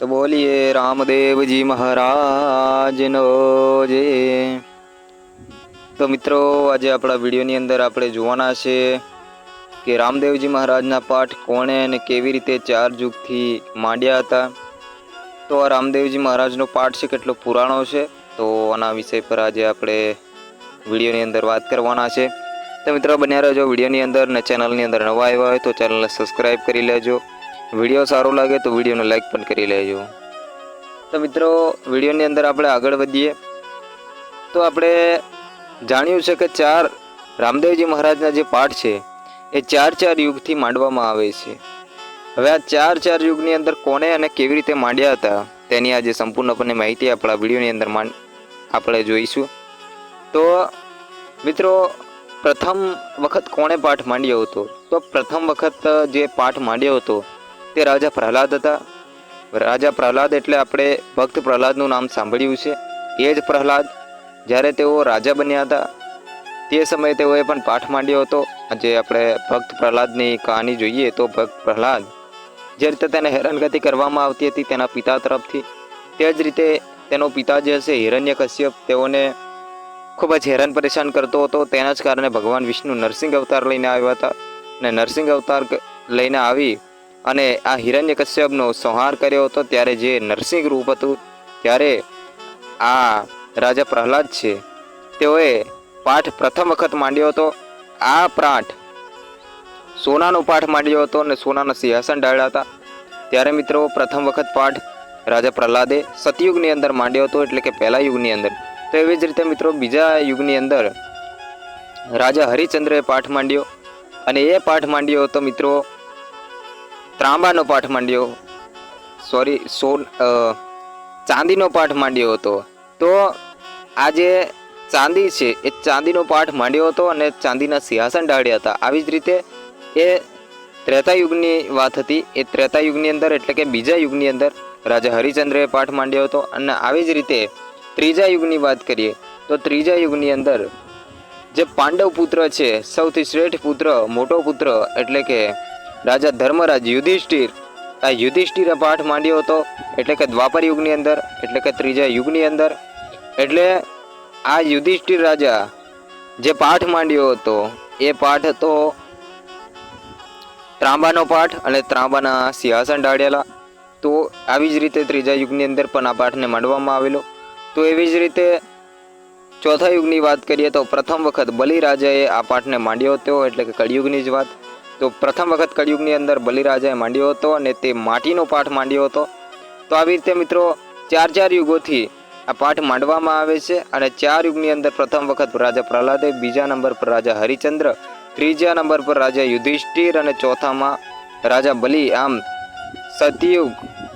तो बोलिए रामदेव जी महाराज नो जय। तो मित्रों आज अपना विडियोनी अंदर आपणे जोवाना छे कि रामदेवजी महाराजना पाठ कोणे अने केवी रीते 4 युगथी मांड्या हता। तो आ रामदेवजी महाराजनो पाठ छे केटलो पुराणो छे, तो आना विषय पर आज आपणे विडियोनी अंदर वात करवाना छे। तो मित्रों बन्या रहेजो विडियोनी अंदर ने चेनलनी अंदर नवा आव्या होय तो चेनलने सब्सक्राइब करी लेजो। विडियो सारो लागे तो विडियोने लाइक पण करी लेजो। तो मित्रों विडियोनी अंदर आपणे आगळ वधीए तो आपणे जाण्युं छे के 4 रामदेवजी महाराजना जे पाठ छे ए 4 युगथी मांडवामां आवे छे। हवे आ 4 युगनी अंदर कोणे अने केवी रीते मांड्या हता तेनी आज संपूर्णपणे माहिती आपणा विडियोनी अंदर आपणे जोईशुं। तो मित्रों प्रथम वखत कोणे पाठ मांड्यो हतो? तो प्रथम वखत जे पाठ मांड्यो हतो ते राजा प्रहलाद हता। राजा प्रहलाद एटले आपणे भक्त प्रहलादनुं नाम सांभळ्युं छे। ए ज प्रहलाद ज्यारे तेओ राजा बन्या हता ते समये तेओए पण पाठ मांड्यो हतो। जे आपणे भक्त प्रहलादनी कहानी जोईए तो भक्त प्रहलाद जे रीते तेने हैरानगति करवामां आवती हती तेना पिता तरफथी, ते ज रीते तेनो पिता जे हशे हिरण्यकश्यप तेओने खूब ज हैरान परेशान करतो हतो। तेना ज कारणे भगवान विष्णु नरसिंह अवतार लईने आव्या हता ने नरसिंह अवतार लईने आवी अने आ हिरण्यकश्यपनो संहार कर्यो हतो। त्यारे जे नरसिंह रूप हतुं त्यारे आ राजा प्रहलाद छे तेओए पाठ प्रथम वखत मांड्यो हतो। आ पाठ सोनानो पाठ मांड्यो हतो अने सोनाना सिंहासन ढाळ्या हता। त्यारे मित्रों प्रथम वखत पाठ राजा प्रहलादे सतयुगनी अंदर मांड्यो हतो एटले के पहेला युगनी अंदर। तो एवी ज रीते मित्रों बीजा युगनी अंदर राजा हरिश्चंद्रए पाठ मांड्यो अने ए पाठ मांड्यो हतो मित्रों ત્રાંબાનો પાઠ માંડ્યો ચાંદીનો પાઠ માंड्यो હતો। તો આ જે ચાંદી છે એ ચાંદીનો પાઠ માંડ્યો હતો અને ચાંદીના સિંહાસન ઢાળ્યા હતા। આવી જ રીતે એ ત્રેતાયુગની વાત હતી। એ ત્રેતાયુગની અંદર એટલે કે બીજા યુગની અંદર રાજા હરિશ્ચંદ્રએ પાઠ માંડ્યો હતો। અને આવી જ રીતે ત્રીજા યુગની વાત કરીએ તો ત્રીજા યુગની અંદર જે પાંડવ પુત્ર છે સૌથી શ્રેષ્ઠ પુત્ર મોટો પુત્ર એટલે કે राजा धर्मराज युधिष्ठिर आ युधिष्ठिरे पाठ मांड्यो हतो एटले के द्वापर युगनी अंदर एटले के त्रीजा युगनी अंदर। एटले आ युधिष्ठिर राजा जे पाठ मांड्यो हतो ए पाठ हतो ત્રાંબાનો પાઠ અને ત્રાંબાના સિંહાસન ઢાળેલા। તો આવી જ રીતે ત્રીજા યુગની અંદર પણ આ પાઠને માંડવામાં આવેલો। તો એવી જ રીતે ચોથા યુગની વાત કરીએ તો પ્રથમ વખત બલિરાજાએ આ પાઠને માંડ્યો હતો એટલે કે કળિયુગની જ વાત। तो प्रथम वखत कलियुगनी अंदर बलिराजाए मांड्यो हतो अने ते माटीनो पाठ मांड्यो हतो। तो आवी रीते मित्रों 4 युगोथी आ पाठ मांडवामां आवे छे। अने 4 युगनी अंदर प्रथम वखत राजा प्रहलादे, बीजा नंबर पर राजा हरिश्चंद्र, त्रीजा नंबर पर राजा युधिष्ठिर अने चौथामां राजा बलि। आम सतयुग,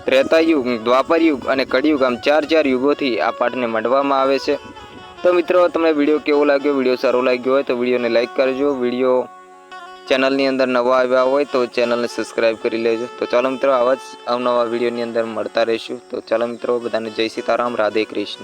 त्रेतायुग, द्वापरयुग अने कलियुग आम 4 युगोथी आ पाठने मांडवामां आवे छे। तो मित्रों तमने विडियो केवो लाग्यो? विडियो सारो लाग्यो होय तो विडियोने लाइक करजो। विडियो चेनलनी अंदर नवा आव्या होय तो चेनलने सब्सक्राइब करी लेजो। तो चलो मित्रों आवा ज अवनवा विडियोनी अंदर मळता रहीशुं। तो चलो मित्रों बधाने जय सीताराम, राधे कृष्ण।